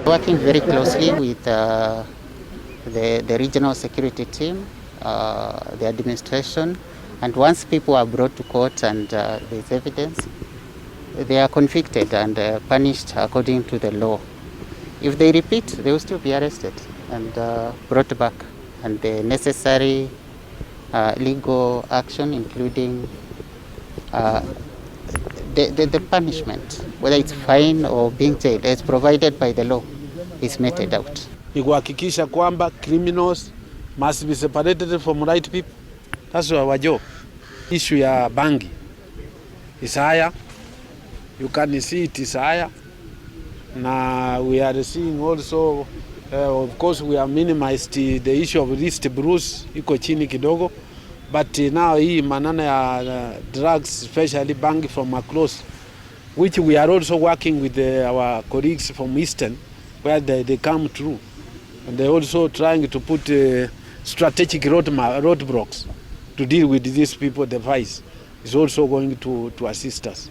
Working very closely with the regional security team, the administration, and once people are brought to court and there's evidence, they are convicted and punished according to the law. If they repeat, they will still be arrested and brought back, and the necessary legal action, including the punishment, whether it's fine or being jailed, as provided by the law, is meted out. Ni kuhakikisha kwamba criminals must be separated from right people. That's our job. Issue ya bangi is higher. You can see it is higher. Now we are seeing also, of course we have minimized the issue of wrist bruise, iko chini kidogo. But now hii manana ya drugs, especially bangi from across, which we are also working with our colleagues from Eastern, where they come through. And they're also trying to put strategic roadblocks to deal with these people. The vice is also going to assist us.